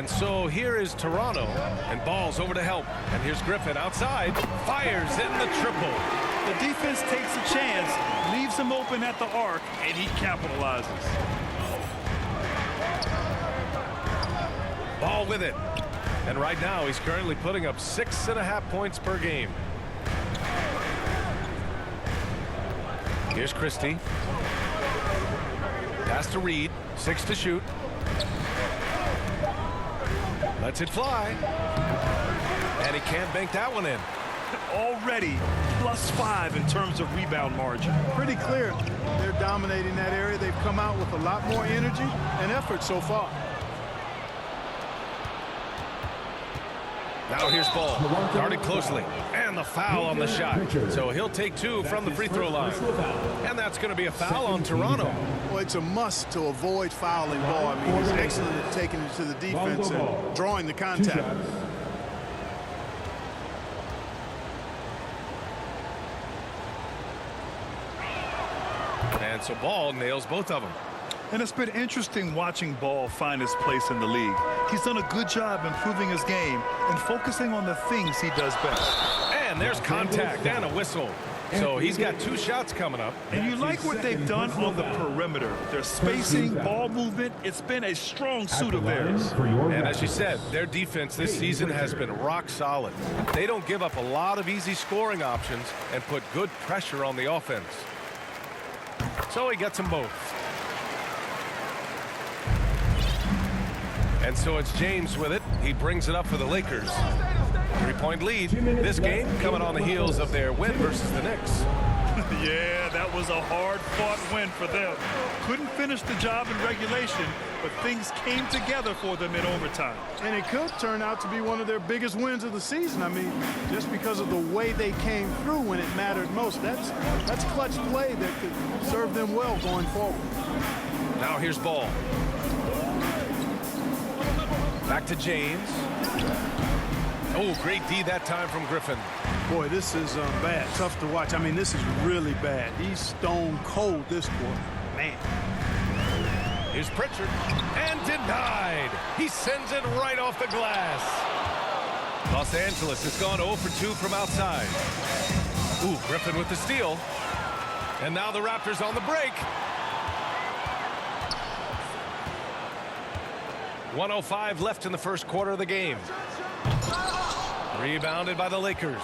And so here is Toronto, and ball's over to help. And here's Griffin outside, fires in the triple. The defense takes a chance, leaves him open at the arc, and he capitalizes. Ball with it. And right now he's currently putting up 6.5 points per game. Here's Christie. Pass to Reed. 6 to shoot. Lets it fly. And he can't bank that one in. Already +5 in terms of rebound margin. Pretty clear. They're dominating that area. They've come out with a lot more energy and effort so far. Now here's Ball, guarded closely, and the foul on the shot. So he'll take 2 from the free throw line. And that's going to be a foul on Toronto. Well, it's a must to avoid fouling Ball. I mean, he's excellent at taking it to the defense and drawing the contact. And so Ball nails both of them. And it's been interesting watching Ball find his place in the league. He's done a good job improving his game and focusing on the things he does best. And there's contact and a whistle. So he's got 2 shots coming up. And you like what they've done on the perimeter. Their spacing, ball movement, it's been a strong suit of theirs. And as you said, their defense this season has been rock solid. They don't give up a lot of easy scoring options and put good pressure on the offense. So he gets them both. And so it's James with it. He brings it up for the Lakers. 3-point lead. This game coming on the heels of their win versus the Knicks. Yeah, that was a hard-fought win for them. Couldn't finish the job in regulation, but things came together for them in overtime. And it could turn out to be one of their biggest wins of the season. I mean, just because of the way they came through when it mattered most. That's clutch play that could serve them well going forward. Now here's Ball. Back to James. Oh, great D that time from Griffin. Boy, this is bad. Tough to watch. I mean, this is really bad. He's stone cold this quarter. Man. Here's Pritchard. And denied. He sends it right off the glass. Los Angeles has gone 0 for 2 from outside. Ooh, Griffin with the steal. And now the Raptors on the break. 1:05 left in the first quarter of the game. Rebounded by the Lakers.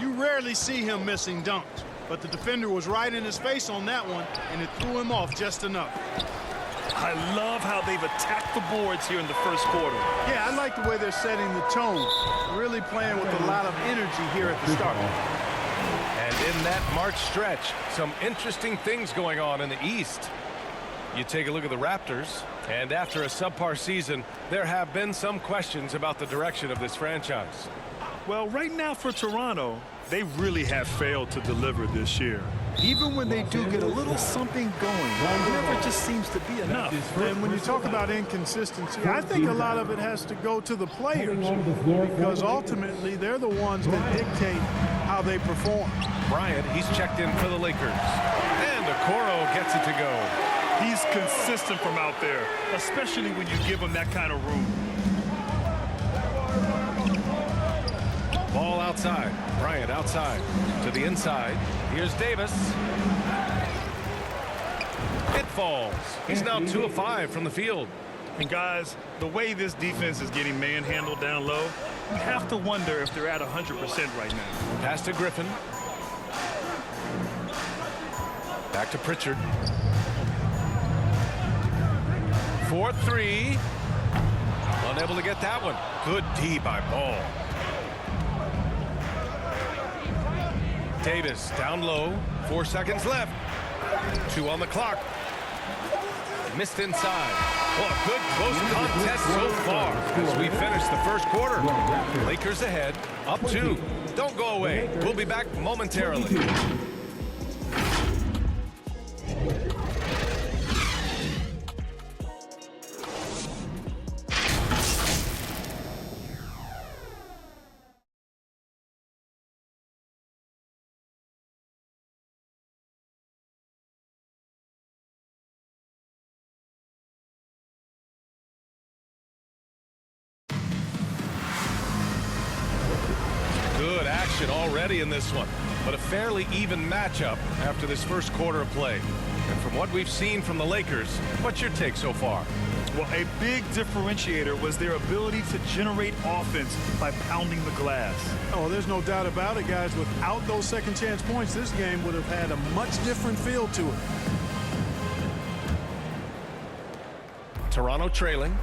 You rarely see him missing dunks, but the defender was right in his face on that one, and it threw him off just enough. I love how they've attacked the boards here in the first quarter. Yeah, I like the way they're setting the tone. Really playing with a lot of energy here at the start. And in that March stretch, some interesting things going on in the East. You take a look at the Raptors, and after a subpar season, there have been some questions about the direction of this franchise. Well, right now for Toronto, they really have failed to deliver this year. Even when they do get a little something going, it never just seems to be enough. And when you talk about inconsistency, I think a lot of it has to go to the players, because ultimately they're the ones that dictate how they perform. Bryant, he's checked in for the Lakers. And Okoro gets it to go. He's consistent from out there, especially when you give him that kind of room. Ball outside. Bryant outside. To the inside. Here's Davis. It falls. He's now 2 of 5 from the field. And guys, the way this defense is getting manhandled down low, you have to wonder if they're at 100% right now. Pass to Griffin. Back to Pritchard. 4-3. Unable to get that one. Good D by Ball. Davis down low. 4 seconds left. 2 on the clock. Missed inside. Well, a good close contest so far as we finish the first quarter. Lakers ahead. Up 2. Don't go away. We'll be back momentarily. action already in this one, but a fairly even matchup after this first quarter of play. And from what we've seen from the Lakers, what's your take so far? Well, a big differentiator was their ability to generate offense by pounding the glass. Oh, there's no doubt about it, guys. Without those second chance points, this game would have had a much different feel to it. Toronto trailing.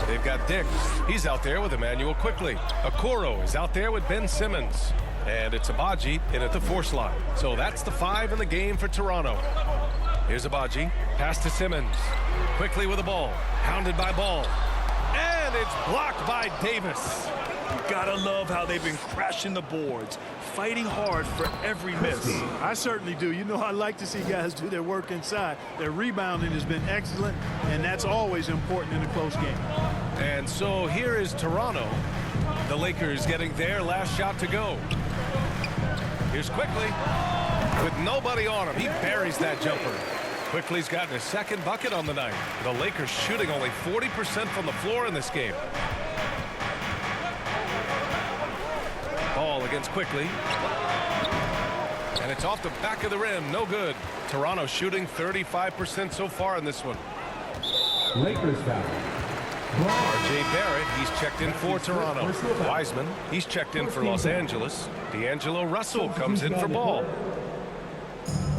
They've got Dix. He's out there with Emmanuel Quickly. Okoro is out there with Ben Simmons. And it's Agbaji in at the 4 slot. So that's the 5 in the game for Toronto. Here's Agbaji. Pass to Simmons. Quickly with the ball. Hounded by Ball. And it's blocked by Davis. You gotta love how they've been crashing the boards, fighting hard for every miss. I certainly do. You know, I like to see guys do their work inside. Their rebounding has been excellent, and that's always important in a close game. And so here is Toronto. The Lakers getting their last shot to go. Here's Quickly. With nobody on him, he buries that jumper. Quickly's gotten his second bucket on the night. The Lakers shooting only 40% from the floor in this game. Ball against Quickly. And it's off the back of the rim. No good. Toronto shooting 35% so far in this one. Lakers foul. R.J. Barrett, he's checked in for Toronto. Wiseman, he's checked in for Los Angeles. D'Angelo Russell comes in for Ball.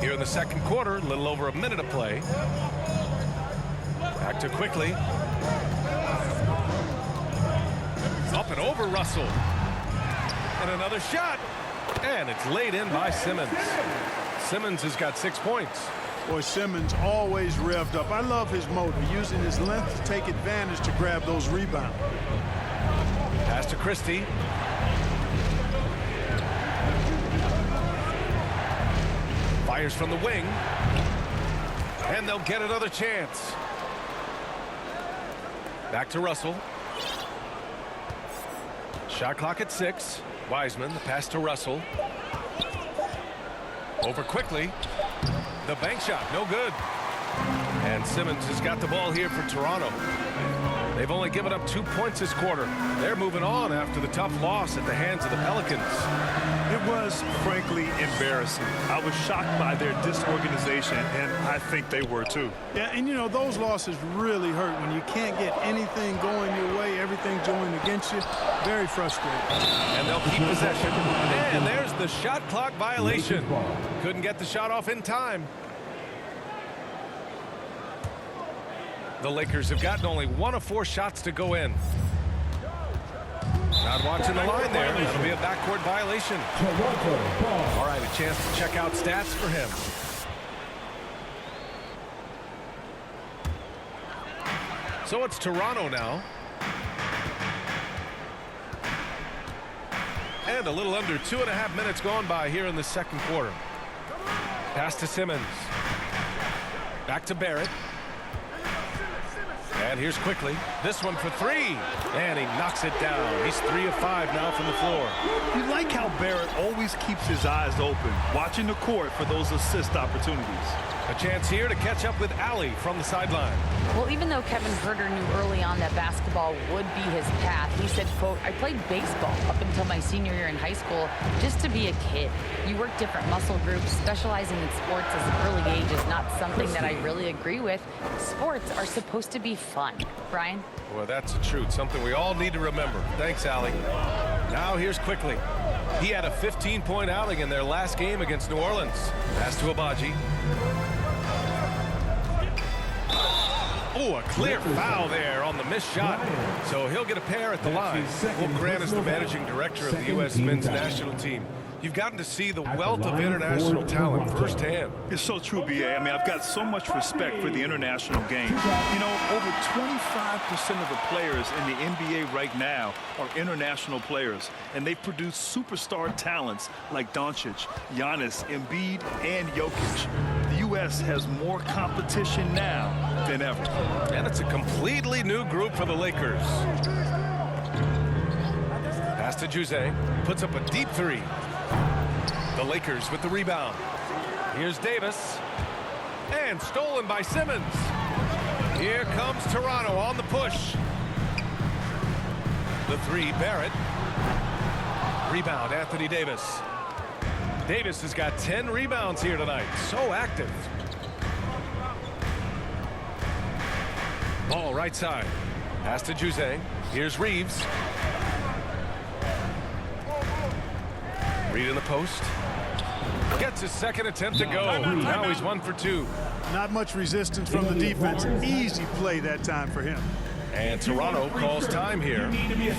Here in the second quarter, a little over a minute of play. Back to Quickly. Up and over Russell. And another shot. And it's laid in by Simmons. Simmons has got 6 points. Boy, Simmons always revved up. I love his motor, using his length to take advantage to grab those rebounds. Pass to Christie. Fires from the wing. And they'll get another chance. Back to Russell. Shot clock at 6. Wiseman, the pass to Russell. Over Quickly. The bank shot, no good. And Simmons has got the ball here for Toronto. They've only given up 2 points this quarter. They're moving on after the tough loss at the hands of the Pelicans. It was, frankly, embarrassing. I was shocked by their disorganization, and I think they were too. Yeah, and you know, those losses really hurt when you can't get anything going your way, everything's going against you. Very frustrating. And they'll keep possession. And there's the shot clock violation. Couldn't get the shot off in time. The Lakers have gotten only 1 of 4 shots to go in. Not watching the line there. It'll be a backcourt violation. All right, a chance to check out stats for him. So it's Toronto now. And a little under 2.5 minutes gone by here in the second quarter. Pass to Simmons. Back to Barrett. And here's Quickly. This one for 3. And he knocks it down. He's 3 of 5 now from the floor. You like how Barrett always keeps his eyes open, watching the court for those assist opportunities. A chance here to catch up with Allie from the sideline. Well, even though Kevin Huerter knew early on that basketball would be his path, he said, quote, "I played baseball up until my senior year in high school just to be a kid. You work different muscle groups. Specializing in sports as an early age is not something that I really agree with. Sports are supposed to be fun." Brian? Well, that's the truth. Something we all need to remember. Thanks, Allie. Now here's Quickly. He had a 15-point outing in their last game against New Orleans. Pass to Agbaji. Oh, a clear foul there on the missed shot. So he'll get a pair at the line. Well, Grant is the managing director of the U.S. men's national team. You've gotten to see the wealth of international talent firsthand. It's so true, B.A. I mean, I've got so much respect for the international game. You know, over 25% of the players in the NBA right now are international players, and they've produced superstar talents like Doncic, Giannis, Embiid, and Jokic. The U.S. has more competition now than ever. And it's a completely new group for the Lakers. Pass to Juzé. Puts up a deep 3. The Lakers with the rebound. Here's Davis. And stolen by Simmons. Here comes Toronto on the push. The 3, Barrett. Rebound, Anthony Davis. Davis has got 10 rebounds here tonight. So active. Ball right side. Pass to Juzang. Here's Reeves. Reed in the post. Gets his second attempt to go. Now he's 1 for 2. Not much resistance from the defense. Easy play that time for him. And Toronto calls time here.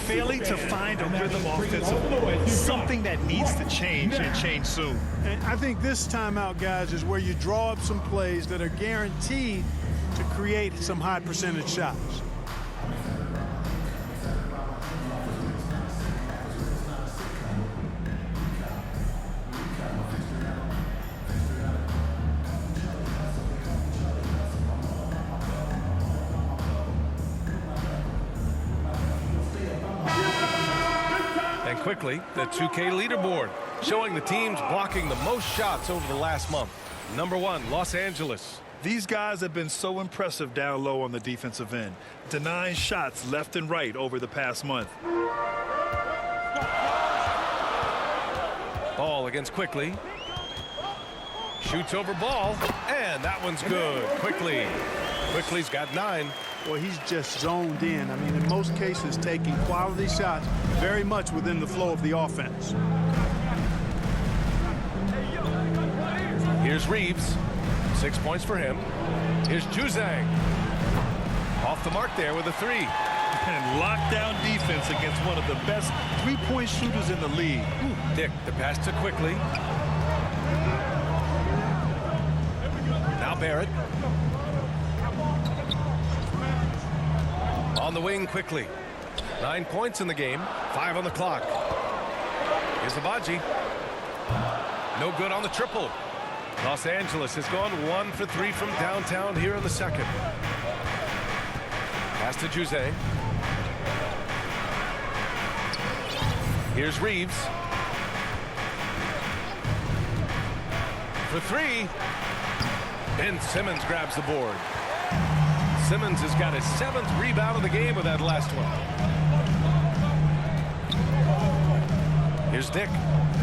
Failing to find a rhythm offensively, something that needs to change and change soon. And I think this timeout, guys, is where you draw up some plays that are guaranteed to create some high percentage shots. And quickly, the 2K leaderboard, showing the teams blocking the most shots over the last month. Number 1, Los Angeles. These guys have been so impressive down low on the defensive end, denying shots left and right over the past month. Ball against Quickly. Shoots over ball, and that one's good. Quickly's got 9. Well, he's just zoned in. I mean, in most cases, taking quality shots very much within the flow of the offense. Here's Reeves. 6 points for him. Here's Juzang. Off the mark there with a 3. And lockdown defense against one of the best three-point shooters in the league. Dick, the pass to Quickly. Now Barrett. On the wing Quickly. 9 points in the game. 5 on the clock. Here's Abaji. No good on the triple. Los Angeles has gone 1 for 3 from downtown here in the second. Pass to Juzang. Here's Reeves. For 3. Ben Simmons grabs the board. Simmons has got his 7th rebound of the game with that last one. Here's Dick.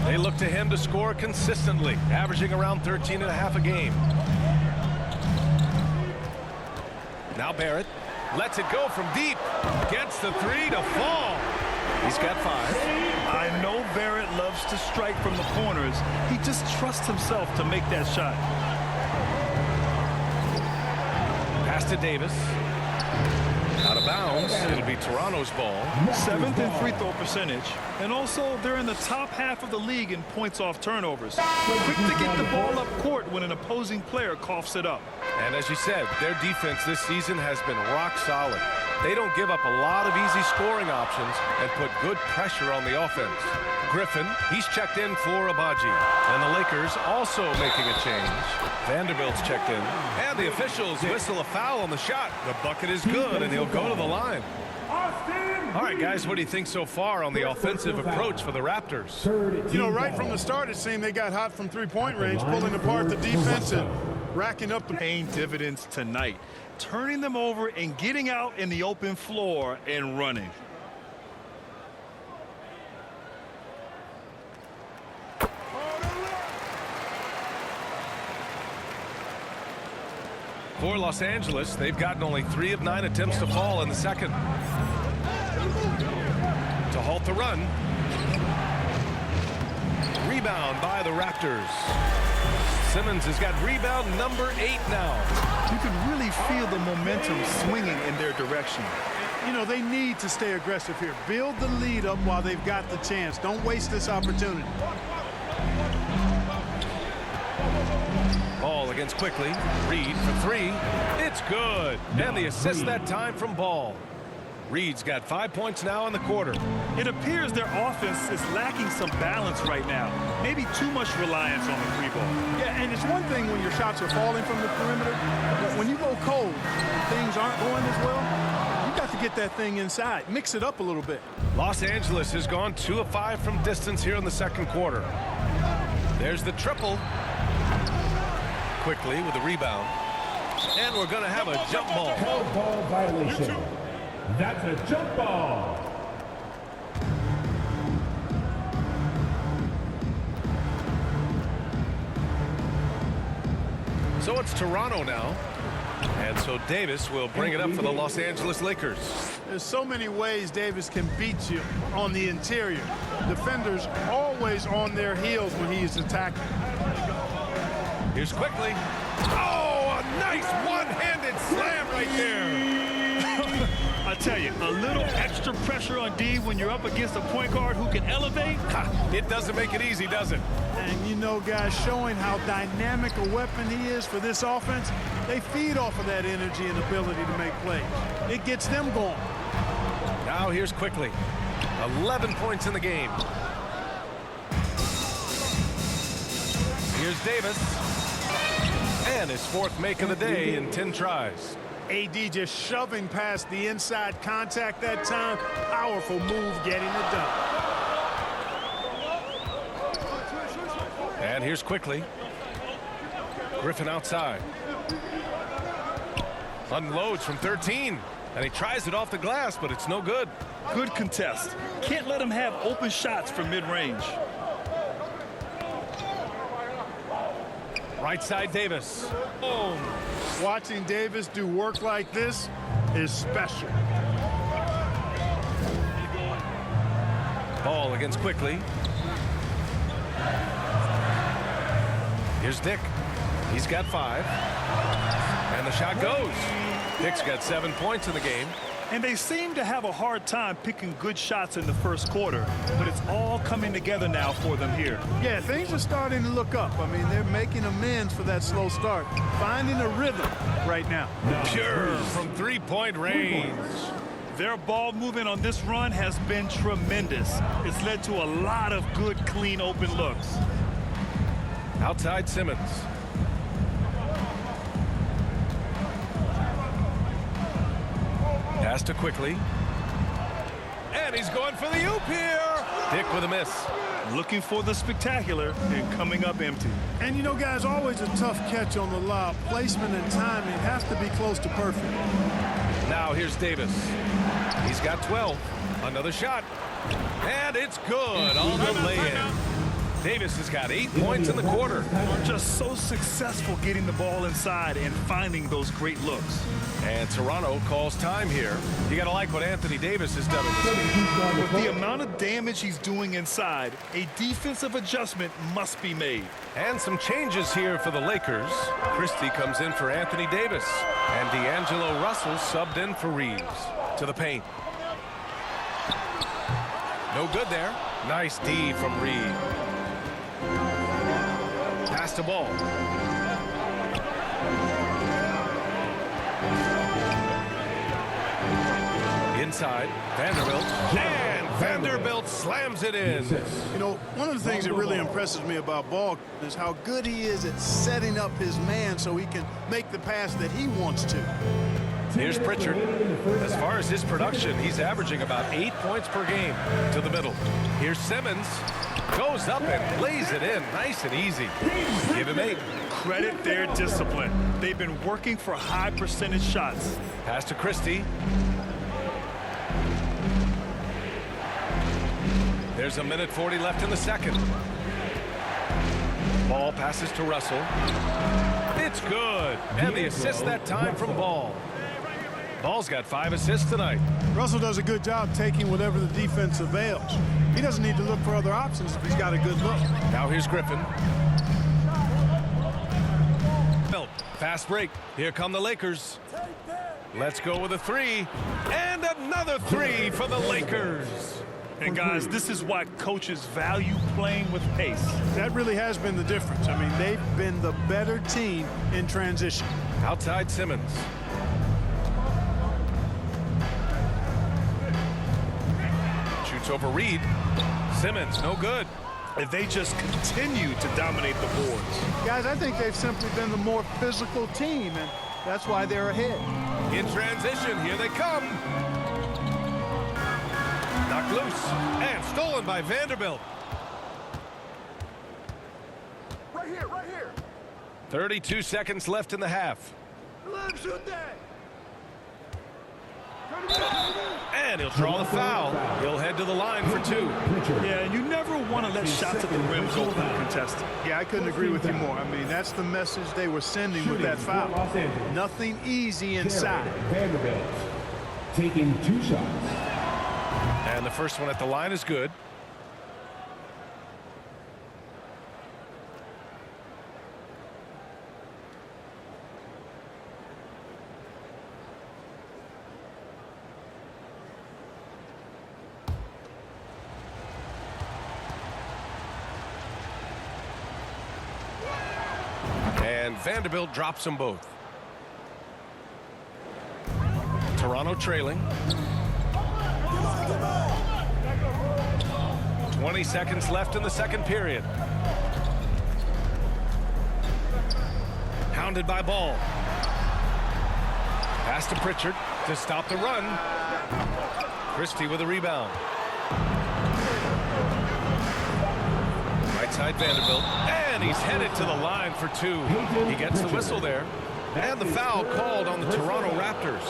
They look to him to score consistently, averaging around 13.5 a game. Now Barrett lets it go from deep. Gets the 3 to fall. He's got 5. I know Barrett loves to strike from the corners. He just trusts himself to make that shot. Pass to Davis. Out of bounds. It'll be Toronto's ball. 7th in free throw percentage. And also, they're in the top half of the league in points off turnovers. Quick to get the ball up court when an opposing player coughs it up. And as you said, their defense this season has been rock solid. They don't give up a lot of easy scoring options and put good pressure on the offense. Griffin, he's checked in for Abaji. And the Lakers also making a change. Vanderbilt's checked in. And the officials whistle a foul on the shot. The bucket is good, and he'll go to the line. All right, guys, what do you think so far on the offensive approach for the Raptors? You know, right from the start, it seemed they got hot from three-point range, pulling apart the defense and racking up the paying dividends tonight, turning them over and getting out in the open floor and running. For Los Angeles, they've gotten only 3 of 9 attempts to fall in the second. To halt the run. Rebound by the Raptors. Simmons has got rebound number 8 now. You can really feel the momentum swinging in their direction. You know, they need to stay aggressive here. Build the lead up while they've got the chance. Don't waste this opportunity. Ball against Quickly. Reed for 3. It's good. And the assist that time from Ball. Reed's got 5 points now in the quarter. It appears their offense is lacking some balance right now. Maybe too much reliance on the free ball. Yeah, and it's one thing when your shots are falling from the perimeter, but when you go cold, things aren't going as well. You got to get that thing inside. Mix it up a little bit. Los Angeles has gone 2 of 5 from distance here in the second quarter. There's the triple. Quickly with the rebound. And we're going to have a jump ball. Jump ball violation. That's a jump ball. So it's Toronto now. And so Davis will bring it up for the Los Angeles Lakers. There's so many ways Davis can beat you on the interior. Defenders always on their heels when he is attacking. Here's quickly. Oh, a nice one-handed slam right there. I tell you, a little extra pressure on D when you're up against a point guard who can elevate. It doesn't make it easy, does it? And you know, guys, showing how dynamic a weapon he is for this offense, they feed off of that energy and ability to make plays. It gets them going. Now here's quickly. 11 points in the game. Here's Davis. And his fourth make of the day in 10 tries. AD just shoving past the inside contact that time. Powerful move getting it done. And here's quickly. Griffin outside. Unloads from 13. And he tries it off the glass, but it's no good. Good contest. Can't let him have open shots from mid-range. Right side Davis. Boom. Watching Davis do work like this is special. Ball against quickly. Here's Dick. He's got 5. And the shot goes. Dick's got 7 points in the game. And they seem to have a hard time picking good shots in the first quarter, but it's all coming together now for them here. Yeah, things are starting to look up. I mean, they're making amends for that slow start. Finding a rhythm right now. Pure from three-point range. Their ball movement on this run has been tremendous. It's led to a lot of good, clean, open looks. Outside Simmons. Pass to quickly. And he's going for the oop here. Dick with a miss. Looking for the spectacular and coming up empty. And you know, guys, always a tough catch on the lob. Placement and timing has to be close to perfect. Now here's Davis. He's got 12. Another shot. And it's good on the lay-in. Davis has got 8 points in the quarter. Just so successful getting the ball inside and finding those great looks. And Toronto calls time here. You got to like what Anthony Davis has done in this game. With the amount of damage he's doing inside, a defensive adjustment must be made. And some changes here for the Lakers. Christie comes in for Anthony Davis. And D'Angelo Russell subbed in for Reeves. To the paint. No good there. Nice D from Reed. Pass the ball. Inside, Vanderbilt. And Vanderbilt slams it in. You know, one of the things that really impresses me about Ball is how good he is at setting up his man so he can make the pass that he wants to. Here's Pritchard. As far as his production, he's averaging about 8 points per game to the middle. Here's Simmons. Goes up and lays it in. Nice and easy. Give him 8. Credit their discipline. They've been working for high percentage shots. Pass to Christie. There's a minute 40 left in the second. Ball passes to Russell. It's good. And the assist that time from Ball. Ball's got 5 assists tonight. Russell does a good job taking whatever the defense avails. He doesn't need to look for other options if he's got a good look. Now here's Griffin. Fast break. Here come the Lakers. Let's go with a 3. And another 3 for the Lakers. And guys, this is why coaches value playing with pace. That really has been the difference. I mean, they've been the better team in transition. Outside Simmons. Shoots over Reed. Simmons, no good. And they just continue to dominate the boards. Guys, I think they've simply been the more physical team, and that's why they're ahead. In transition, here they come. Knocked loose and stolen by Vanderbilt. Right here. 32 seconds left in the half. Let him shoot that. And he'll draw the foul. He'll head to the line for 2. Yeah, you never want to let shots at the rim go uncontested. Yeah, I couldn't agree with you more. I mean, that's the message they were sending with that foul. Nothing easy inside. Vanderbilt taking 2 shots. And the first one at the line is good. And Vanderbilt drops them both. Toronto trailing. 20 seconds left in the second period. Hounded by Ball. Pass to Pritchard to stop the run. Christie with a rebound. Right side Vanderbilt. And he's headed to the line for 2. He gets the whistle there. And the foul called on the Toronto Raptors.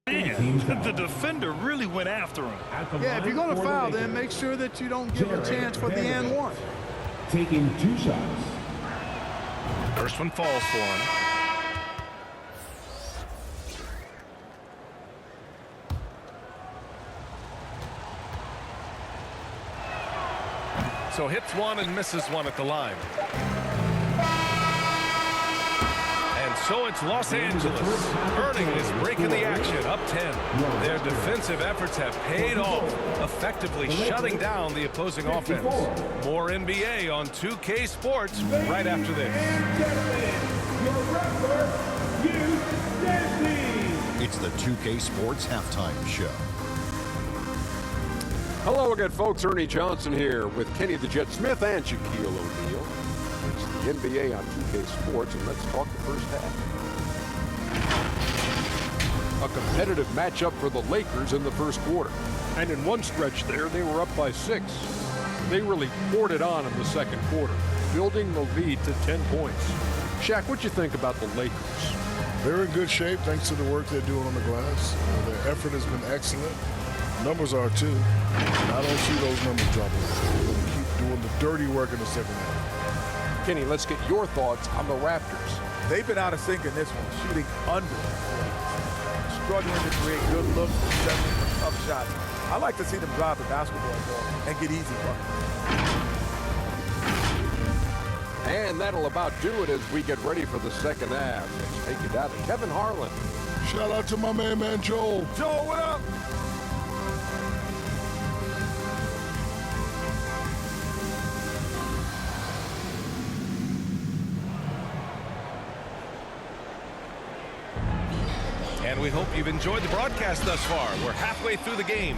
Man, the defender really went after him. Yeah, if you're going to foul, then make sure that you don't give a chance for the and one. Taking 2 shots. First one falls for him. So hits one and misses one at the line. And so it's Los Angeles. Earning this break in the action, up 10. Their defensive efforts have paid off, effectively shutting down the opposing offense. More NBA on 2K Sports right after this. It's the 2K Sports Halftime Show. Hello again, folks. Ernie Johnson here with Kenny the Jet Smith and Shaquille O'Neal. It's the NBA on 2K Sports, and let's talk the first half. A competitive matchup for the Lakers in the first quarter. And in one stretch there, they were up by 6. They really poured it on in the second quarter, building the lead to 10 points. Shaq, what you think about the Lakers? They're in good shape thanks to the work they're doing on the glass. Their effort has been excellent. Numbers are too. I don't see those numbers dropping. They're going to keep doing the dirty work in the second half. Kenny, let's get your thoughts on the Raptors. They've been out of sync in this one, shooting under. Struggling to create good looks, settling for tough shots. I like to see them drive the basketball ball and get easy buckets. And that'll about do it as we get ready for the second half. Let's take it down to Kevin Harlan. Shout out to my man Joel. Joel, what up? And we hope you've enjoyed the broadcast thus far. We're halfway through the game.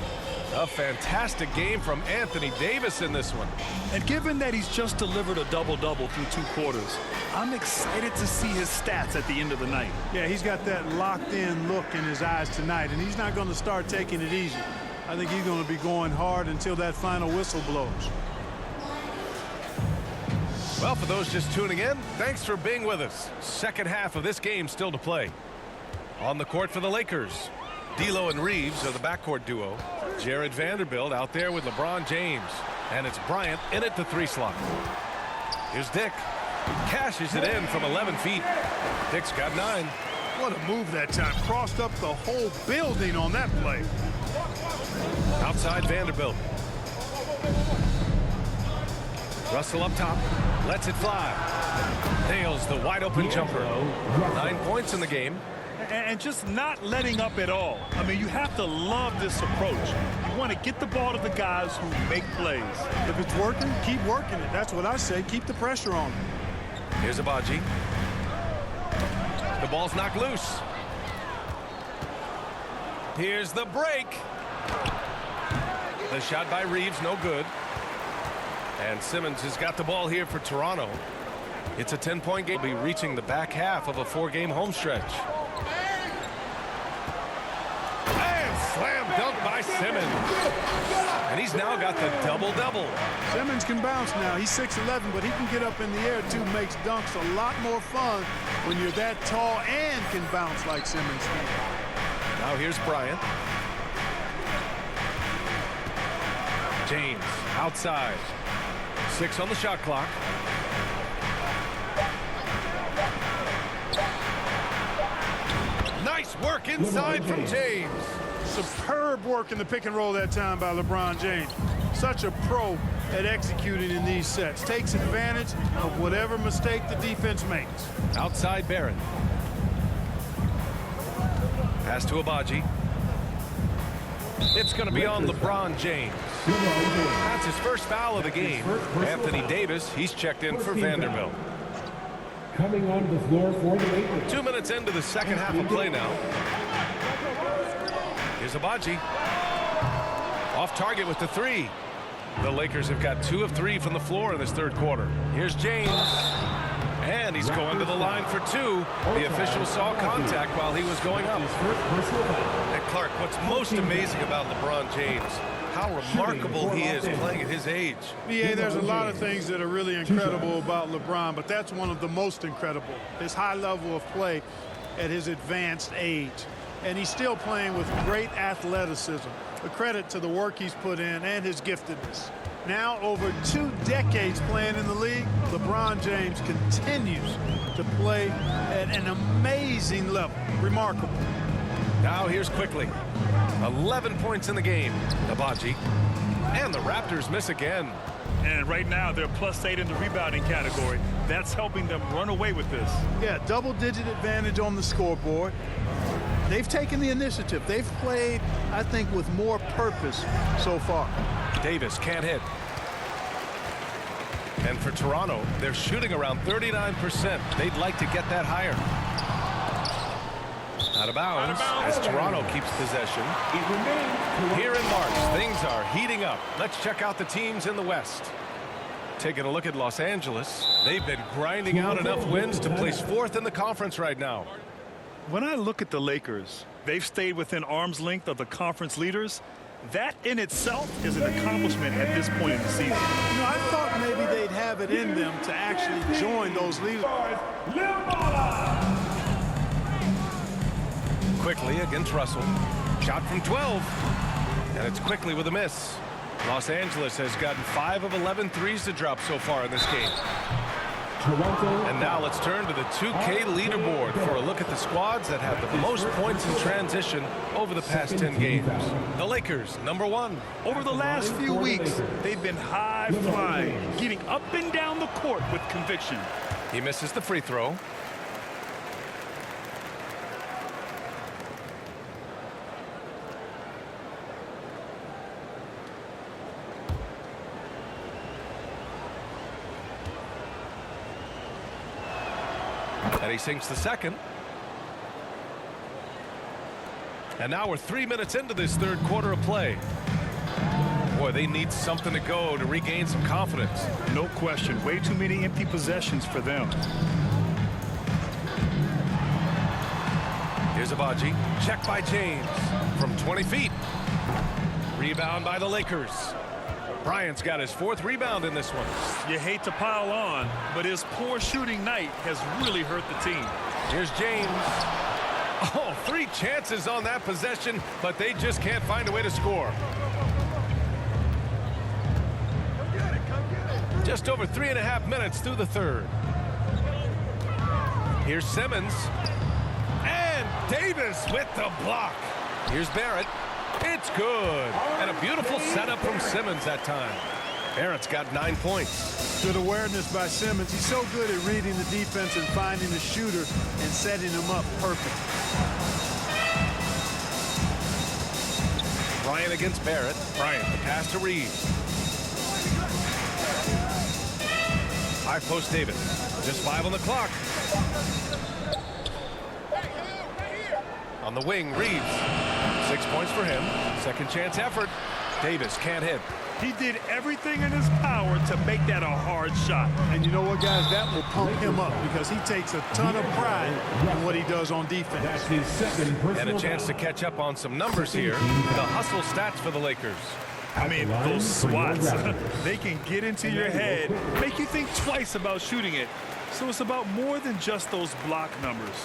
A fantastic game from Anthony Davis in this one. And given that he's just delivered a double-double through 2 quarters, I'm excited to see his stats at the end of the night. Yeah, he's got that locked-in look in his eyes tonight, and he's not going to start taking it easy. I think he's going to be going hard until that final whistle blows. Well, for those just tuning in, thanks for being with us. Second half of this game still to play. On the court for the Lakers, D'Lo and Reeves are the backcourt duo. Jared Vanderbilt out there with LeBron James. And it's Bryant in at the 3 slot. Here's Dick. Cashes it in from 11 feet. Dick's got 9. What a move that time. Crossed up the whole building on that play. Outside Vanderbilt. Russell up top. Lets it fly. Nails the wide open jumper. 9 points in the game. And just not letting up at all. I mean, you have to love this approach. You want to get the ball to the guys who make plays. If it's working, keep working it. That's what I say. Keep the pressure on them. Here's Abaji. The ball's knocked loose. Here's the break. The shot by Reeves, no good. And Simmons has got the ball here for Toronto. It's a 10-point game. We'll be reaching the back half of a 4-game home stretch. And slam dunk by Simmons. And he's now got the double-double. Simmons can bounce now. He's 6'11", but he can get up in the air too. Makes dunks a lot more fun when you're that tall and can bounce like Simmons can. Now here's Bryant. James outside. 6 on the shot clock. Nice work inside from James. Superb work in the pick and roll that time by LeBron James. Such a pro at executing in these sets. Takes advantage of whatever mistake the defense makes. Outside Barrett. Pass to Abaji. It's going to be on LeBron James. That's his first foul of the game. Anthony Davis, he's checked in for Vanderbilt. Coming onto the floor for the Lakers. 2 minutes into the second half of play now. Here's Abaji. Off target with the 3. The Lakers have got 2 of 3 from the floor in this third quarter. Here's James. And he's going to the line for 2. The official saw contact while he was going up. And Clark, what's most amazing about LeBron James, how remarkable he is playing at his age. Yeah, there's a lot of things that are really incredible about LeBron, but that's one of the most incredible. His high level of play at his advanced age. And he's still playing with great athleticism. A credit to the work he's put in and his giftedness. Now, over 2 decades playing in the league, LeBron James continues to play at an amazing level. Remarkable. Now here's Quickly. 11 points in the game. Abaji. And the Raptors miss again. And right now, they're +8 in the rebounding category. That's helping them run away with this. Yeah, double-digit advantage on the scoreboard. They've taken the initiative. They've played, I think, with more purpose so far. Davis can't hit. And for Toronto, they're shooting around 39%. They'd like to get that higher. Out of bounds as Toronto keeps possession. Here in March, things are heating up. Let's check out the teams in the West. Taking a look at Los Angeles, they've been grinding out enough wins to place 4th in the conference right now. When I look at the Lakers, they've stayed within arm's length of the conference leaders. That in itself is an accomplishment at this point in the season. You know, I thought maybe they'd have it in them to actually join those leaders. Quickly against Russell. Shot from 12. And it's Quickly with a miss. Los Angeles has gotten 5 of 11 threes to drop so far in this game. And now let's turn to the 2K leaderboard for a look at the squads that have the most points in transition over the past 10 games. The Lakers, #1. Over the last few weeks, they've been high-flying, getting up and down the court with conviction. He misses the free throw. And he sinks the second. And now we're 3 minutes into this third quarter of play. Boy, they need something to go to regain some confidence. No question. Way too many empty possessions for them. Here's Abaji. Check by James from 20 feet. Rebound by the Lakers. Bryant's got his 4th rebound in this one. You hate to pile on, but his poor shooting night has really hurt the team. Here's James. Oh, 3 chances on that possession, but they just can't find a way to score. Just over 3.5 minutes through the third. Here's Simmons. And Davis with the block. Here's Barrett. It's good. And a beautiful setup from Simmons that time. Barrett's got 9 points. Good awareness by Simmons. He's so good at reading the defense and finding the shooter and setting him up perfect. Bryant against Barrett. Bryant, the pass to Reeves. High post Davis. Just 5 on the clock. On the wing, Reeves. 6 points for him. Second chance effort. Davis can't hit. He did everything in his power to make that a hard shot. And you know what, guys? That will pump him up because he takes a ton of pride in what he does on defense. That's his second personal And a chance to foul. catch up on some numbers here. The hustle stats for the Lakers. I mean, At the those line for your swats, Raptors. they can get into your head, make you think twice about shooting it. So it's about more than just those block numbers.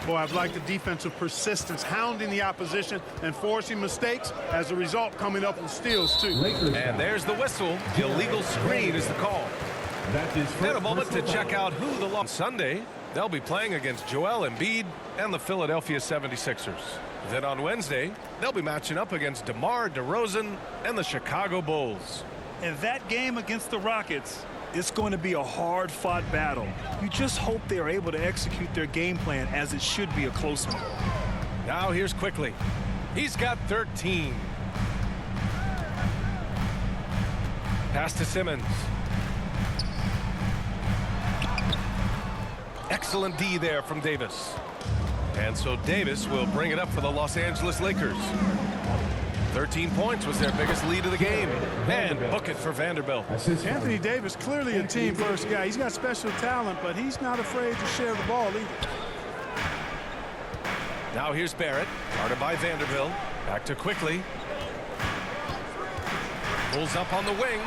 Boy, I've liked the defensive persistence, hounding the opposition and forcing mistakes. As a result, coming up with steals, too. Lakers And foul. there's the whistle. The illegal screen is the call. That's his first And a moment to personal check foul. out who the on Sunday. They'll be playing against Joel Embiid and the Philadelphia 76ers. Then on Wednesday, they'll be matching up against DeMar DeRozan and the Chicago Bulls. And that game against the Rockets, it's going to be a hard-fought battle. You just hope they are able to execute their game plan as it should be a close one. Now here's Quickly. He's got 13. Pass to Simmons. Excellent D there from Davis. And so Davis will bring it up for the Los Angeles Lakers. 13 points was their biggest lead of the game. And book it for Vanderbilt. Assist foul. Anthony Davis, clearly a team-first guy. He's got special talent, but he's not afraid to share the ball either. Now here's Barrett, guarded by Vanderbilt. Back to Quickly. Pulls up on the wing.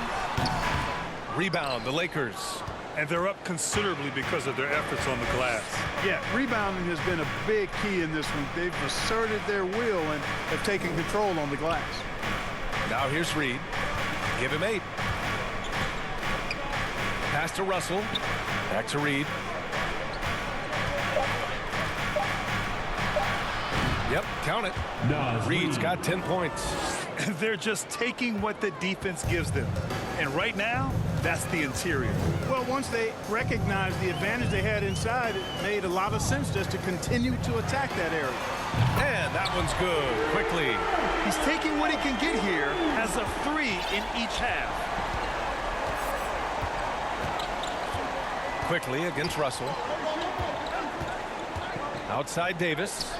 Rebound, the Lakers. And they're up considerably because of their efforts on the glass. Yeah, rebounding has been a big key in this one. They've asserted their will and have taken control on the glass. Now here's Reed. Give him 8. Pass to Russell. Back to Reed. Yep, count it. Nas Reed's Reed. got 10 points. They're just taking what the defense gives them. And right now, that's the interior. Well, once they recognized the advantage they had inside, it made a lot of sense just to continue to attack that area. And that one's good. Quickly. He's taking what he can get here, has a 3 in each half. Quickly against Russell. Outside Davis.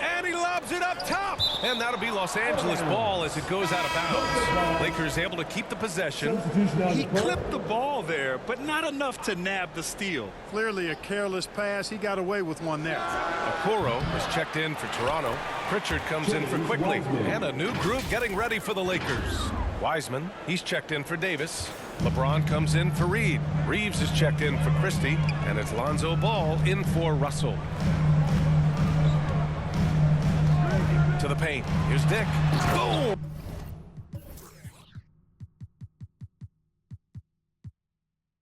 And he lobs it up top. And that'll be Los Angeles ball as it goes out of bounds. Lakers able to keep the possession. Substitution on He the court. clipped the ball there, but not enough to nab the steal. Clearly a careless pass. He got away with one there. Okoro is checked in for Toronto. Pritchard comes in for Quickly. And a new group getting ready for the Lakers. Wiseman, he's checked in for Davis. LeBron comes in for Reed. Reeves is checked in for Christie. And it's Lonzo Ball in for Russell. To the paint. Here's Dick. Boom!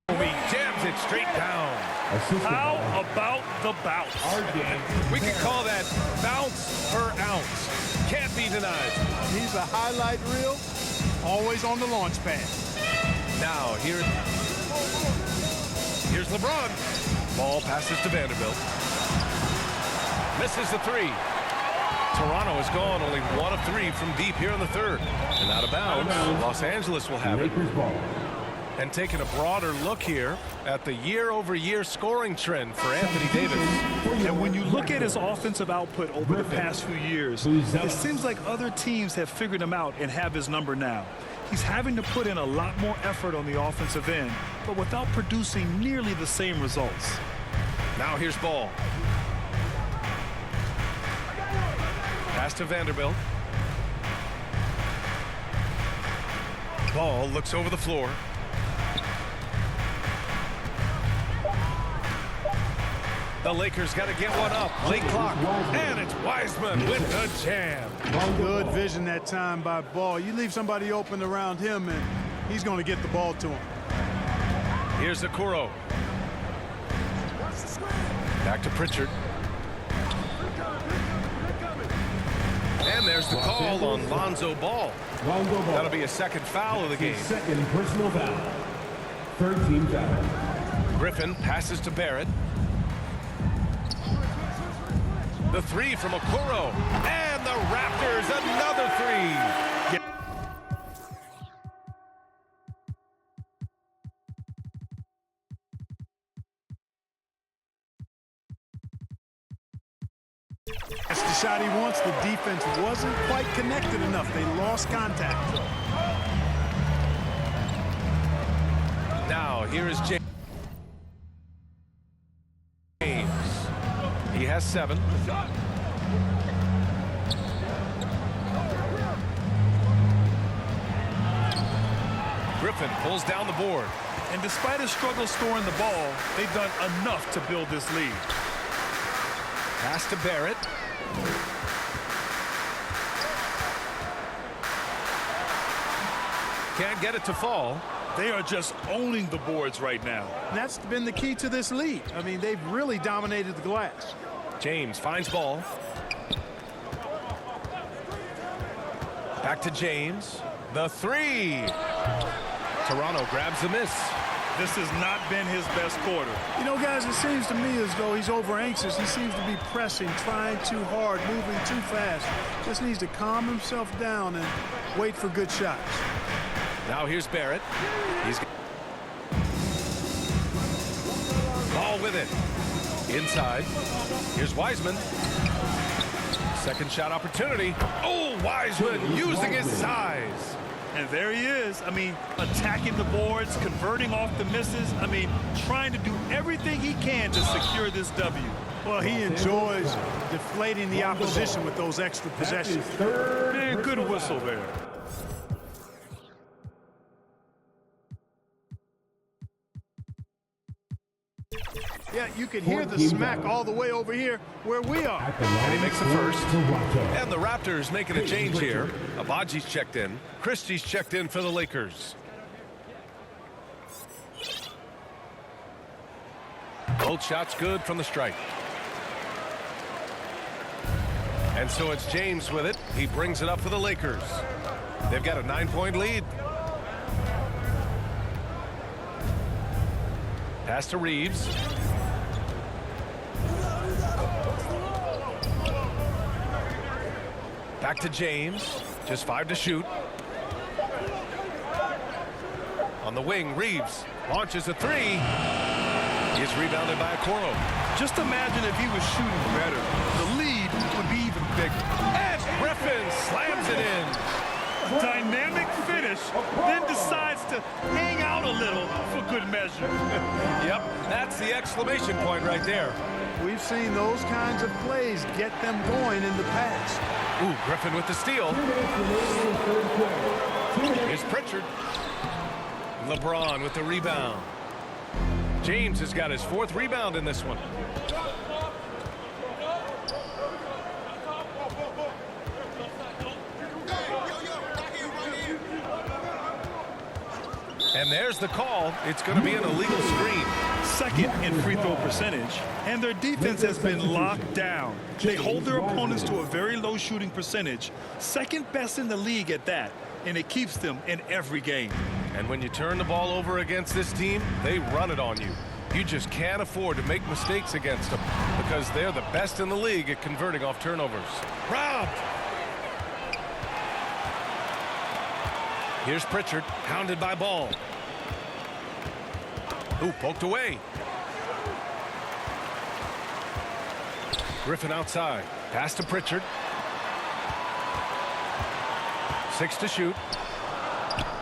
He jams it straight down. Assist How foul. about the bounce? We could call that bounce per ounce. Can't be denied. He's a highlight reel, always on the launch pad. Now, here's LeBron. Ball passes to Vanderbilt. Misses the 3. Toronto has gone only 1 of 3 from deep here in the third. And out of bounds, Los Angeles will have it. Lakers ball. And taking a broader look here at the year-over-year scoring trend for Anthony Davis. And when you look at his offensive output over the past few years, it seems like other teams have figured him out and have his number now. He's having to put in a lot more effort on the offensive end, but without producing nearly the same results. Now here's Ball. Pass to Vanderbilt. Ball looks over the floor. The Lakers got to get one up. Late clock. And it's Wiseman with the jam. Good vision that time by Ball. You leave somebody open around him, and he's going to get the ball to him. Here's Okoro. Back to Pritchard. And there's the call on Lonzo Ball. Lonzo ball. That'll be a second foul of the game. His second personal foul. Third team foul. Griffin passes to Barrett. The 3 from Okoro. And the Raptors, another 3. That's the shot he wants. The defense wasn't quite connected enough. They lost contact. Now, here is James. He has 7. Griffin pulls down the board. And despite his struggle scoring the ball, they've done enough to build this lead. Pass to Barrett. Can't get it to fall. They are just owning the boards right now. And that's been the key to this lead. I mean, they've really dominated the glass. James finds ball. Back to James. The 3. Toronto grabs the miss. This has not been his best quarter. You know, guys, it seems to me as though he's over anxious. He seems to be pressing, trying too hard, moving too fast. Just needs to calm himself down and wait for good shots. Now here's Barrett. He's ball with it. Inside. Here's Wiseman. Second shot opportunity. Oh, Wiseman using his size. And there he is. I mean, attacking the boards, converting off the misses. I mean, trying to do everything he can to secure this W. Well, he enjoys deflating the opposition with those extra possessions. Man, good whistle there. Yeah, you can hear the smack all the way over here where we are. And he makes the first. And the Raptors making a change here. Abaji's checked in. Christie's checked in for the Lakers. Both shots good from the strike. And so it's James with it. He brings it up for the Lakers. They've got a 9-point lead. Pass to Reeves. Back to James. Just 5 to shoot. On the wing, Reeves launches a 3. He's rebounded by Okoro. Just imagine if he was shooting better. The lead would be even bigger. And Griffin slams it in. Dynamic finish, then decides to hang out a little for good measure. Yep, that's the exclamation point right there. We've seen those kinds of plays get them going in the past. Ooh, Griffin with the steal. Here's Pritchard. LeBron with the rebound. James has got his 4th rebound in this one. And there's the call. It's going to be an illegal screen. Second in free throw percentage, and their defense has been locked down. They hold their opponents to a very low shooting percentage, second best in the league at that, and it keeps them in every game. And when you turn the ball over against this team, they run it on you. You just can't afford to make mistakes against them because they're the best in the league at converting off turnovers. Robbed. Here's Pritchard, hounded by Ball. Ooh, poked away. Griffin outside. Pass to Pritchard. 6 to shoot.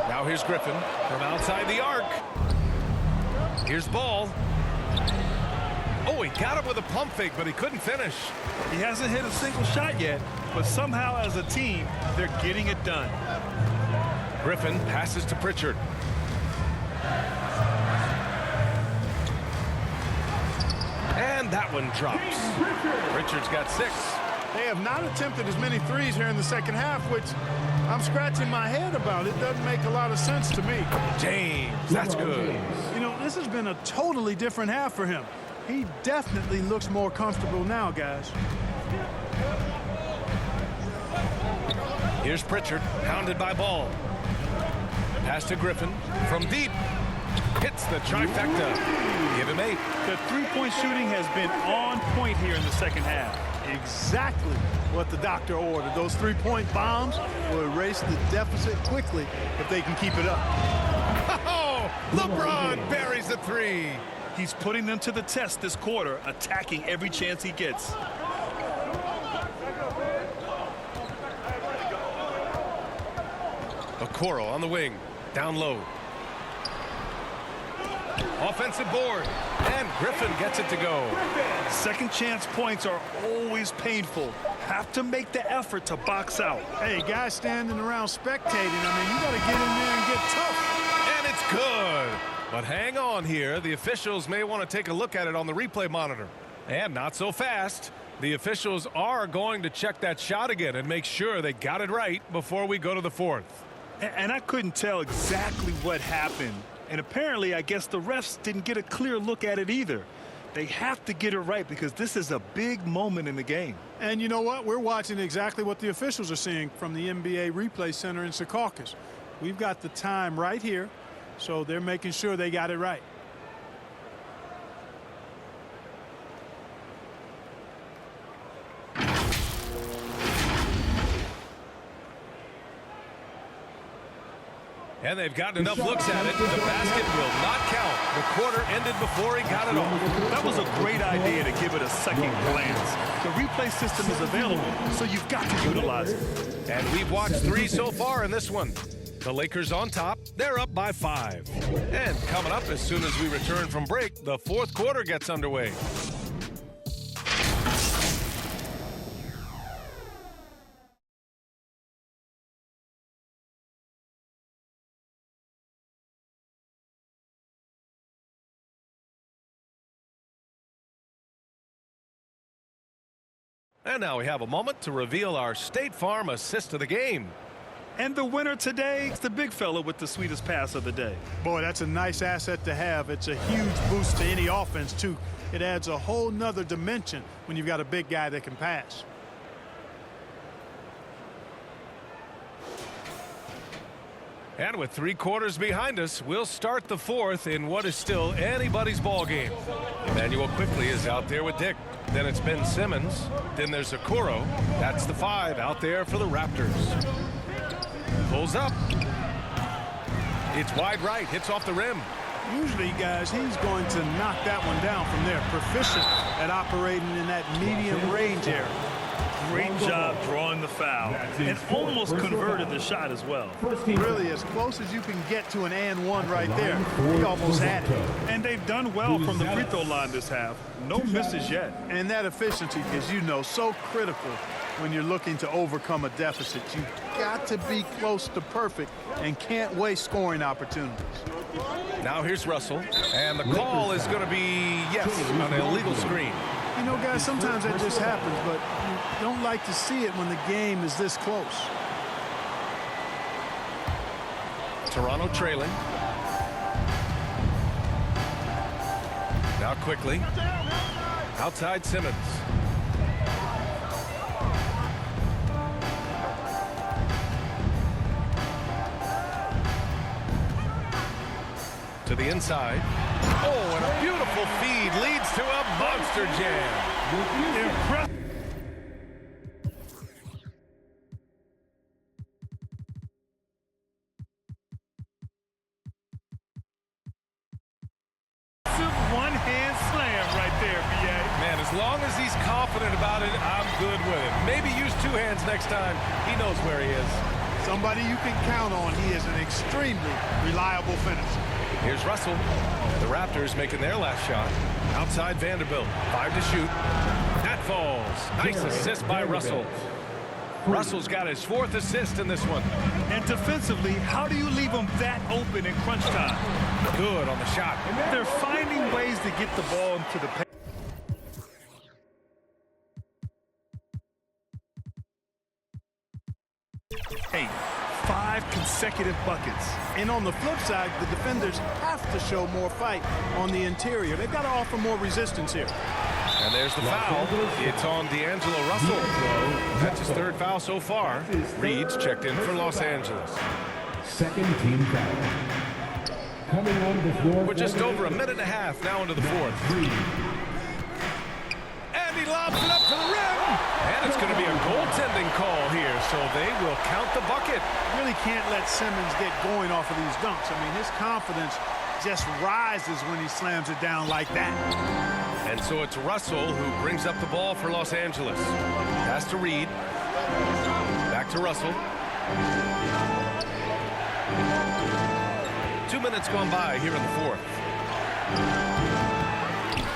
Now here's Griffin from outside the arc. Here's Ball. Oh, he got him with a pump fake, but he couldn't finish. He hasn't hit a single shot yet, but somehow as a team, they're getting it done. Griffin passes to Pritchard. And that one drops. Pritchard's got 6. They have not attempted as many threes here in the second half, which I'm scratching my head about. It doesn't make a lot of sense to me. James, that's good. You know, this has been a totally different half for him. He definitely looks more comfortable now, guys. Here's Pritchard, hounded by Ball. Pass to Griffin from deep. Hits the trifecta. Give him 8. The three-point shooting has been on point here in the second half. Exactly what the doctor ordered. Those three-point bombs will erase the deficit quickly if they can keep it up. Oh, LeBron buries a 3. He's putting them to the test this quarter, attacking every chance he gets. Okoro on the wing. Down low. Offensive board. And Griffin gets it to go. Second chance points are always painful. Have to make the effort to box out. Hey, guys standing around spectating. I mean, you got to get in there and get tough. And it's good. But hang on here. The officials may want to take a look at it on the replay monitor. And not so fast. The officials are going to check that shot again and make sure they got it right before we go to the fourth. And I couldn't tell exactly what happened. And apparently, I guess the refs didn't get a clear look at it either. They have to get it right because this is a big moment in the game. And you know what? We're watching exactly what the officials are seeing from the NBA Replay Center in Secaucus. We've got the time right here, so they're making sure they got it right. And they've gotten enough looks at it. The basket will not count. The quarter ended before he got it off. That was a great idea to give it a second glance. The replay system is available, so you've got to utilize it. And we've watched 3 so far in this one. The Lakers on top. They're up by 5. And coming up as soon as we return from break, the fourth quarter gets underway. And now we have a moment to reveal our State Farm assist of the game. And the winner today is the big fella with the sweetest pass of the day. Boy, that's a nice asset to have. It's a huge boost to any offense, too. It adds a whole nother dimension when you've got a big guy that can pass. And with 3 quarters behind us, we'll start the fourth in what is still anybody's ball game. Emmanuel quickly is out there with Dick. Then it's Ben Simmons. Then there's Okoro. That's the 5 out there for the Raptors. Pulls up. It's wide right. Hits off the rim. Usually, guys, he's going to knock that one down from there. Proficient at operating in that medium range area. Great job drawing the foul and almost converted the shot as well. Really, as close as you can get to an and one right there. He almost had it. And they've done well from the free throw line this half. No misses yet. And that efficiency, as you know, so critical when you're looking to overcome a deficit. You've got to be close to perfect and can't waste scoring opportunities. Now here's Russell. And the call is going to be, yes, on an illegal screen. You know, guys, sometimes that just happens, but you don't like to see it when the game is this close. Toronto trailing. Now quickly. Outside Simmons. To the inside. Oh, and a beautiful feed leads to a monster jam. Impressive. One-hand slam right there, B.A. Man, as long as he's confident about it, I'm good with it. Maybe use 2 hands next time. He knows where he is. Somebody you can count on. He is an extremely reliable finisher. Here's Russell. The Raptors making their last shot. Outside Vanderbilt. 5 to shoot. That falls. Nice assist by Russell. Russell's got his 4th assist in this one. And defensively, how do you leave them that open in crunch time? Good on the shot. They're finding ways to get the ball into the paint. Hey, 5 consecutive buckets. And on the flip side, the defenders have to show more fight on the interior. They've got to offer more resistance here. And there's the foul. It's on D'Angelo Russell. That's his 3rd foul so far. Reed's checked in for Los Angeles. Second team foul. Coming on the floor. We're just over a minute and a half now into the 4th. And he lobs it up to the rim. And it's going to be a goaltending call here, so they will count the bucket. Really can't let Simmons get going off of these dunks. I mean, his confidence just rises when he slams it down like that. And so it's Russell who brings up the ball for Los Angeles. Pass to Reed. Back to Russell. 2 minutes gone by here in the fourth.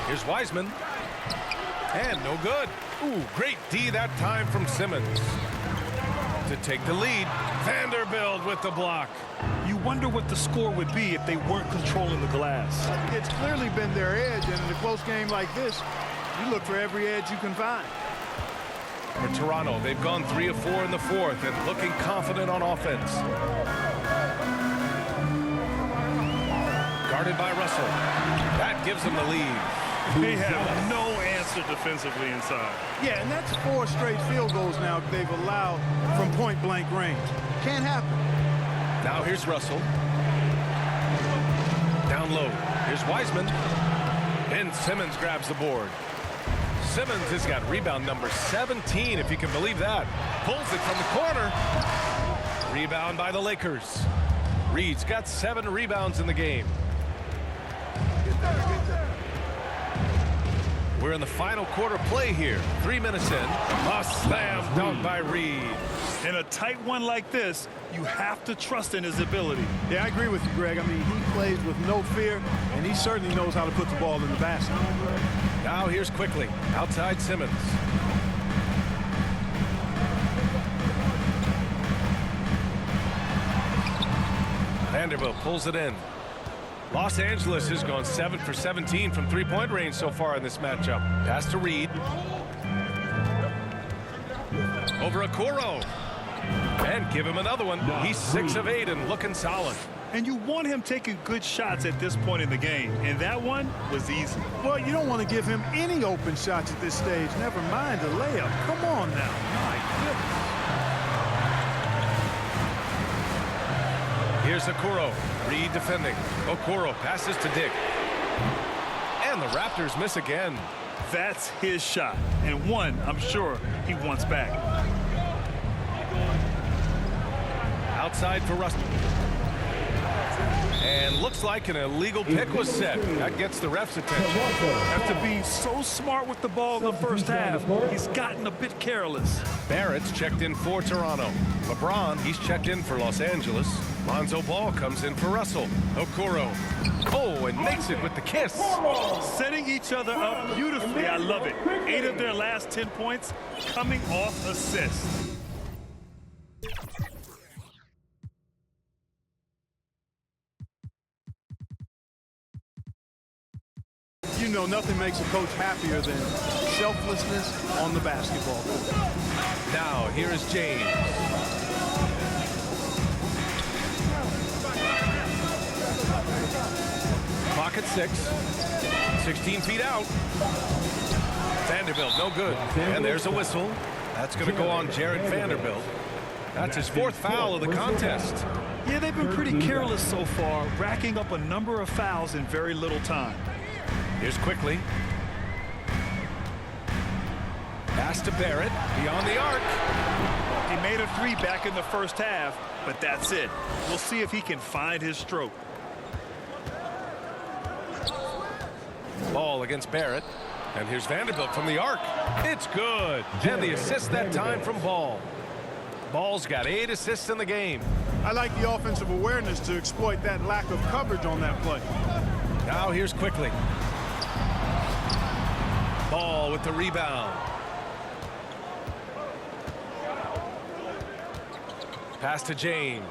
Here's Wiseman. And no good. Ooh, great D that time from Simmons. To take the lead, Vanderbilt with the block. You wonder what the score would be if they weren't controlling the glass. It's clearly been their edge, and in a close game like this, you look for every edge you can find. For Toronto, they've gone 3 of 4 in the fourth and looking confident on offense. Guarded by Russell. That gives them the lead. They have no answer defensively inside. Yeah, and that's 4 straight field goals now they've allowed from point-blank range. Can't happen. Now here's Russell. Down low. Here's Wiseman. Ben Simmons grabs the board. Simmons has got rebound number 17, if you can believe that. Pulls it from the corner. Rebound by the Lakers. Reed's got 7 rebounds in the game. We're in the final quarter play here. 3 minutes in. A slam dunk by Reed. In a tight one like this, you have to trust in his ability. Yeah, I agree with you, Greg. I mean, he plays with no fear, and he certainly knows how to put the ball in the basket. Now here's Quickly. Outside Simmons. Vanderbilt pulls it in. Los Angeles has gone 7 for 17 from three-point range so far in this matchup. Pass to Reed. Over Okoro. And give him another one. He's 6 of 8 and looking solid. And you want him taking good shots at this point in the game. And that one was easy. Well, you don't want to give him any open shots at this stage. Never mind a layup. Come on now. My goodness. Here's Okoro. Reed defending. Okoro passes to Dick. And the Raptors miss again. That's his shot. And one, I'm sure, he wants back. Outside for Rusty. And looks like an illegal pick was set. That gets the ref's attention. After being so smart with the ball in the first half, he's gotten a bit careless. Barrett's checked in for Toronto. LeBron, he's checked in for Los Angeles. Lonzo Ball comes in for Russell. Okoro. Oh, and makes it with the kiss. Setting each other up beautifully. I love it. 8 of their last 10 points coming off assists. You know, nothing makes a coach happier than selflessness on the basketball court. Now, here is James. Clock at 6. 16 feet out. Vanderbilt, no good. And there's a whistle. That's going to go on Jared Vanderbilt. That's his 4th foul of the contest. Yeah, they've been pretty careless so far, racking up a number of fouls in very little time. Here's Quickly. Pass to Barrett, beyond the arc. He made a 3 back in the first half, but that's it. We'll see if he can find his stroke. Ball against Barrett. And here's Vanderbilt from the arc. It's good. And the assist that time from Ball. Ball's got 8 assists in the game. I like the offensive awareness to exploit that lack of coverage on that play. Now here's Quickly. Ball with the rebound. Pass to James.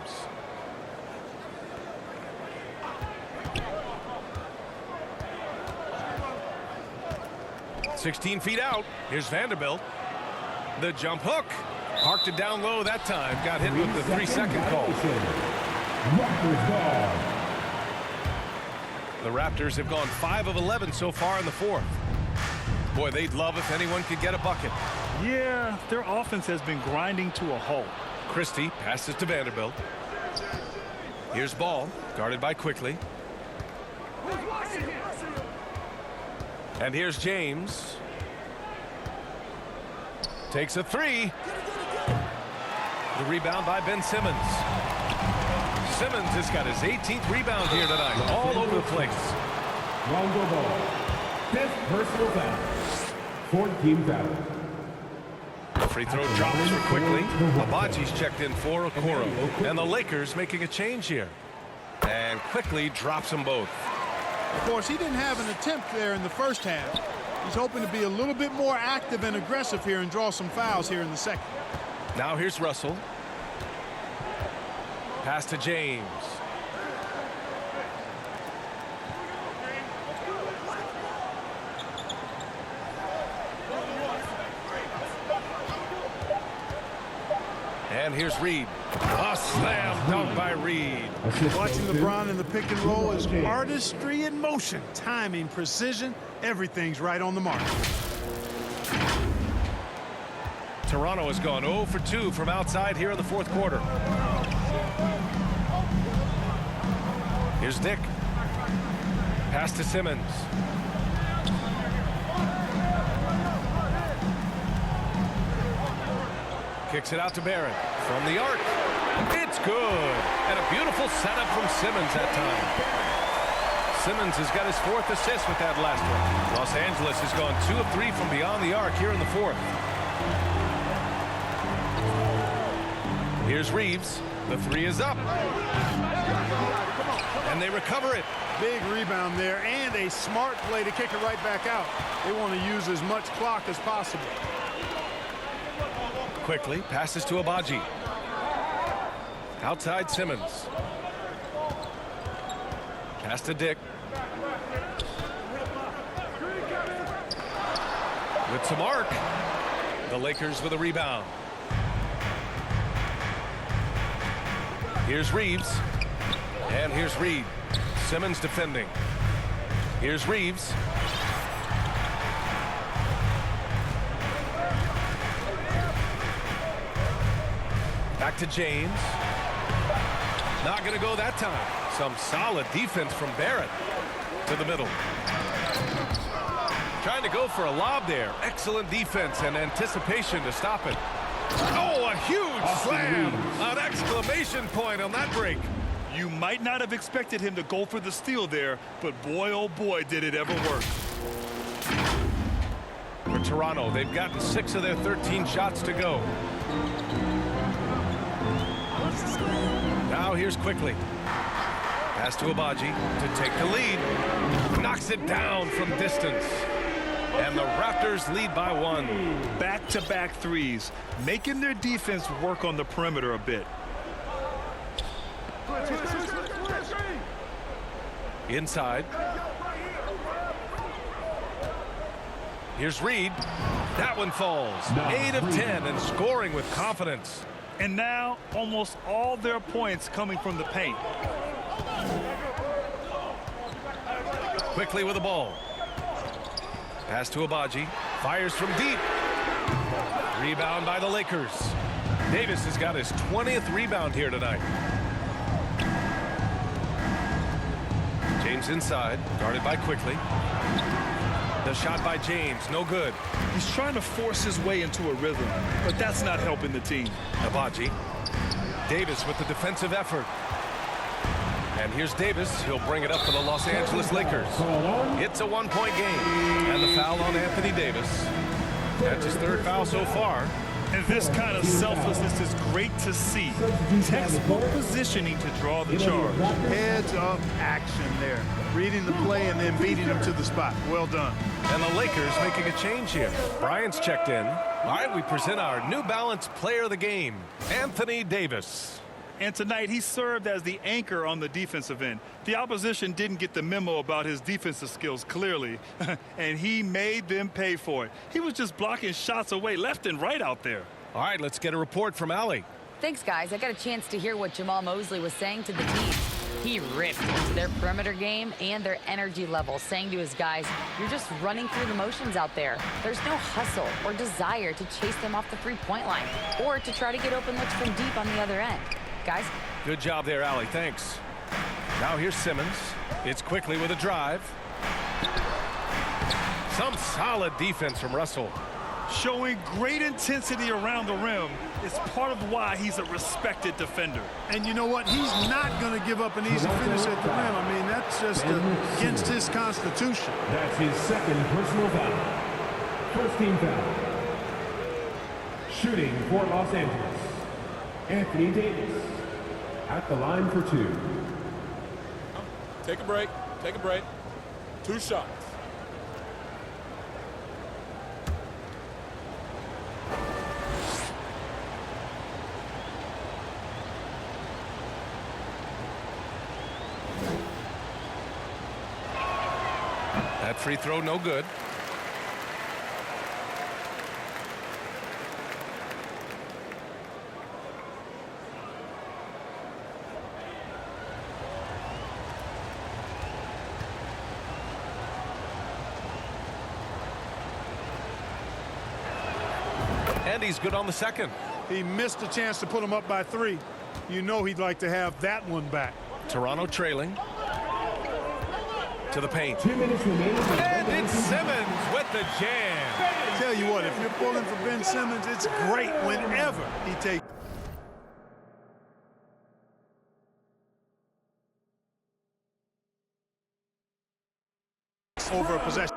"16 feet out. Here's Vanderbilt. The jump hook. Parked it down low that time. Got hit with the 3-second call. The Raptors have gone 5 of 11 so far in the fourth. Boy, they'd love if anyone could get a bucket. Yeah, their offense has been grinding to a halt. Christie passes to Vanderbilt. Here's Ball, guarded by Quickly. And here's James. Takes a 3. The rebound by Ben Simmons. Simmons has got his 18th rebound here tonight, all over the place. Lonzo Ball, 5th personal foul. 14 foul. Free throw drops for quickly. Abaji's checked in for Okoro. And the Lakers making a change here. And quickly drops them both. Of course, he didn't have an attempt there in the first half. He's hoping to be a little bit more active and aggressive here and draw some fouls here in the second. Now here's Russell. Pass to James. And here's Reed. A slam dunk by Reed. Watching LeBron in the pick and roll is artistry in motion. Timing, precision, everything's right on the mark. Toronto has gone 0 for 2 from outside here in the fourth quarter. Here's Dick. Pass to Simmons. Kicks it out to Barrett from the arc. It's good. And a beautiful setup from Simmons that time. Simmons has got his 4th assist with that last one. Los Angeles has gone 2 of 3 from beyond the arc here in the 4th. Here's Reeves. The 3 is up. And they recover it. Big rebound there and a smart play to kick it right back out. They want to use as much clock as possible. Quickly passes to Abaji. Outside Simmons. Pass to Dick. With some arc. The Lakers with a rebound. Here's Reeves. And here's Reed. Simmons defending. Here's Reeves. Back to James. Not going to go that time. Some solid defense from Barrett to the middle. Trying to go for a lob there. Excellent defense and anticipation to stop it. Oh, a huge slam. An exclamation point on that break. You might not have expected him to go for the steal there, but boy, oh boy, did it ever work. For Toronto, they've gotten 6 of their 13 shots to go. Now here's Quickly. Pass to Abaji to take the lead. Knocks it down from distance. And the Raptors lead by 1. Back-to-back threes, making their defense work on the perimeter a bit. Inside. Here's Reed. That one falls. 8 of 10 and scoring with confidence. And now almost all their points coming from the paint. Quickly with the ball. Pass to Abaji. Fires from deep. Rebound by the Lakers. Davis has got his 20th rebound here tonight. James inside. Guarded by Quickly. The shot by James. No good. He's trying to force his way into a rhythm, but that's not helping the team. Abaji. Davis with the defensive effort. And here's Davis. He'll bring it up for the Los Angeles Lakers. It's a 1-point game. And the foul on Anthony Davis. That's his 3rd foul so far. And this kind of selflessness is great to see. Textbook positioning to draw the charge. Heads up action there. Reading the play and then beating him to the spot. Well done. And the Lakers making a change here. Bryant's checked in. All right, we present our New Balance player of the game, Anthony Davis. And tonight, he served as the anchor on the defensive end. The opposition didn't get the memo about his defensive skills clearly, and he made them pay for it. He was just blocking shots away left and right out there. All right, let's get a report from Allie. Thanks, guys. I got a chance to hear what Jamal Mosley was saying to the team. He ripped into their perimeter game and their energy level, saying to his guys, you're just running through the motions out there. There's no hustle or desire to chase them off the three-point line or to try to get open looks from deep on the other end. Guys? Good job there, Allie. Thanks. Now here's Simmons. It's Quickly with a drive. Some solid defense from Russell. Showing great intensity around the rim is part of why he's a respected defender. And you know what? He's not going to give up an easy finish at the rim. I mean, that's just against his constitution. That's his 2nd personal foul. First team foul. Shooting for Los Angeles, Anthony Davis. At the line for two. Take a break. Take a break. 2 shots. That free throw no good. And he's good on the second. He missed a chance to put him up by 3. You know he'd like to have that one back. Toronto trailing. To the paint. 2 minutes remaining. And it's Simmons with the jam. Tell you what, if you're pulling for Ben Simmons, it's great whenever he takes over a possession.